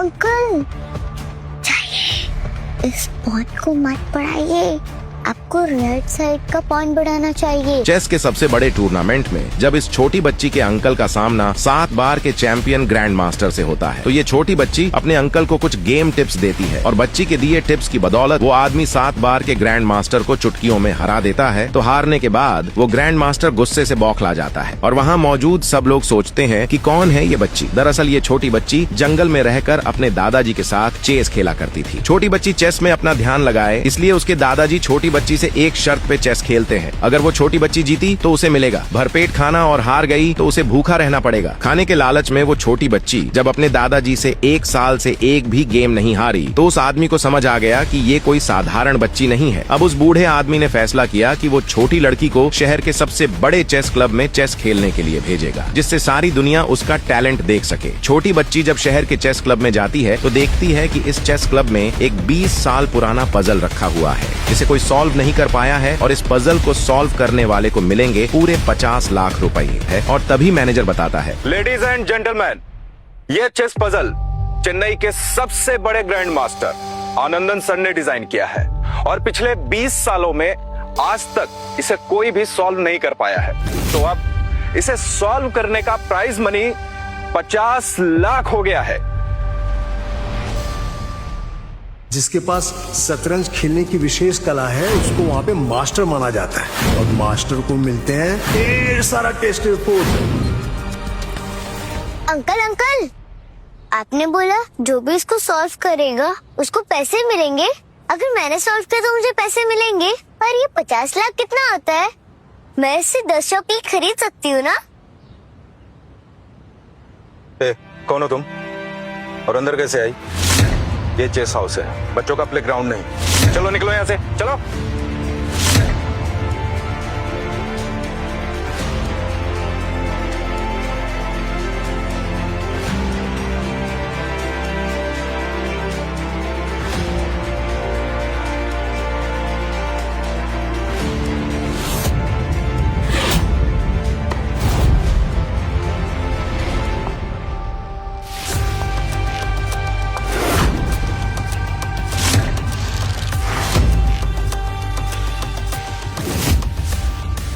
Uncle चाहिए, इस point को मत बढ़ाइए, आपको राइट साइड का पॉइंट बढ़ाना चाहिए। चेस के सबसे बड़े टूर्नामेंट में जब इस छोटी बच्ची के अंकल का सामना 7 बार के चैंपियन ग्रैंड मास्टर से होता है, तो ये छोटी बच्ची अपने अंकल को कुछ गेम टिप्स देती है और बच्ची के दिए टिप्स की बदौलत वो आदमी 7 बार के ग्रैंड मास्टर को चुटकियों में हरा देता है। तो हारने के बाद वो ग्रैंड मास्टर गुस्से से बौखला जाता है और वहाँ मौजूद सब लोग सोचते हैं कि कौन है ये बच्ची। दरअसल ये छोटी बच्ची जंगल में रहकर अपने दादाजी के साथ चेस खेला करती थी। छोटी बच्ची चेस में अपना ध्यान लगाए, इसलिए उसके दादाजी छोटी बच्ची से एक शर्त पे चेस खेलते हैं। अगर वो छोटी बच्ची जीती तो उसे मिलेगा भरपेट खाना और हार गई तो उसे भूखा रहना पड़ेगा। खाने के लालच में वो छोटी बच्ची जब अपने दादाजी से 1 साल से एक भी गेम नहीं हारी तो उस आदमी को समझ आ गया कि ये कोई साधारण बच्ची नहीं है। अब उस बूढ़े आदमी ने फैसला किया कि वो छोटी लड़की को शहर के सबसे बड़े चेस क्लब में चेस खेलने के लिए भेजेगा, जिससे सारी दुनिया उसका टैलेंट देख सके। छोटी बच्ची जब शहर के चेस क्लब में जाती है तो देखती है कि इस चेस क्लब में एक 20 साल पुराना पजल रखा हुआ है जिसे कोई सॉल्व नहीं कर पाया है और इस पजल को सॉल्व करने वाले को मिलेंगे पूरे 50 लाख रुपए है। और तभी मैनेजर बताता है, लेडीज एंड जेंटलमैन, ये चेस पजल चेन्नई के सबसे बड़े ग्रैंड मास्टर आनंदन सर ने डिजाइन किया है और पिछले 20 सालों में आज तक इसे कोई भी सॉल्व नहीं कर पाया है। तो अब इसे सॉल्व करने का प्राइज मनी 50 लाख हो गया है। जिसके पास शतरंज खेलने की विशेष कला है उसको वहाँ पे मास्टर माना जाता है और मास्टर को मिलते हैं ढेर सारा टेस्ट रिपोर्ट। अंकल आपने बोला जो भी इसको सॉल्व करेगा उसको पैसे मिलेंगे। अगर मैंने सॉल्व किया तो मुझे पैसे मिलेंगे, पर ये 50 लाख कितना होता है? मैं इससे 10 शॉपी खरीद सकती हूँ ना? कौन हो तुम और अंदर कैसे आई? ये चेस हाउस है, बच्चों का प्लेग्राउंड नहीं। चलो निकलो यहाँ से, चलो।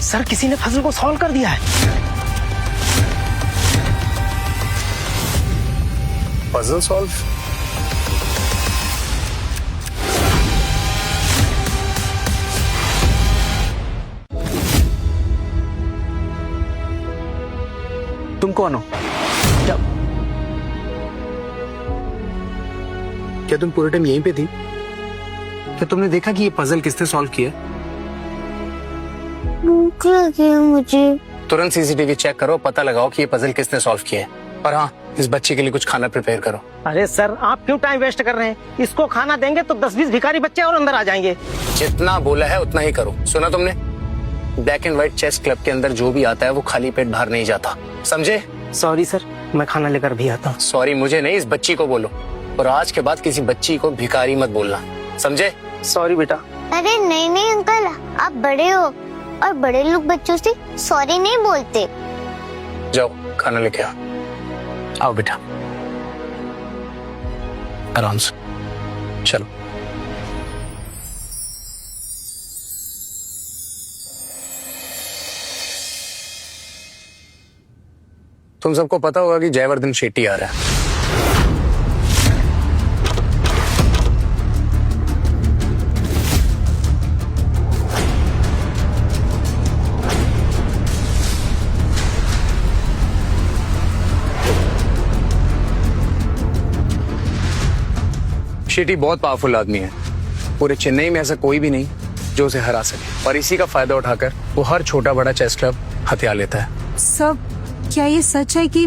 सर किसी ने पजल को सॉल्व कर दिया है। Puzzle solve? तुम कौन हो? क्या तुम पूरे टाइम यहीं पे थी? क्या तुमने देखा कि ये पजल किसने सॉल्व किया? भूख लगी है मुझे। तुरंत सीसीटीवी चेक करो, पता लगाओ कि ये पजल किसने सॉल्व किया है। और हाँ, इस बच्चे के लिए कुछ खाना प्रिपेयर करो। अरे सर आप क्यों टाइम वेस्ट कर रहे हैं? इसको खाना देंगे तो 10-20 भिखारी बच्चे और अंदर आ जाएंगे। जितना बोला है उतना ही करो। सुना तुमने? Black and white chess club के अंदर जो भी आता है वो खाली पेट बाहर नहीं जाता, समझे? सॉरी सर, मैं खाना लेकर भी आता हूँ। सॉरी मुझे नहीं, इस बच्ची को बोलो। और आज के बाद किसी बच्ची को भिखारी मत बोलना, समझे? सॉरी बेटा। अरे नहीं अंकल, आप बड़े हो और बड़े लोग बच्चों से सॉरी नहीं बोलते। जाओ खाना लेके आओ। आओ बेटा, आराम से चलो। तुम सबको पता होगा कि जयवर्धन शेट्टी आ रहा है। शेट्टी बहुत पावरफुल आदमी है। पूरे चेन्नई में ऐसा कोई भी नहीं जो उसे हरा सके, और इसी का फायदा उठाकर वो हर छोटा बड़ा चेस क्लब हथिया लेता है। सब क्या ये सच है कि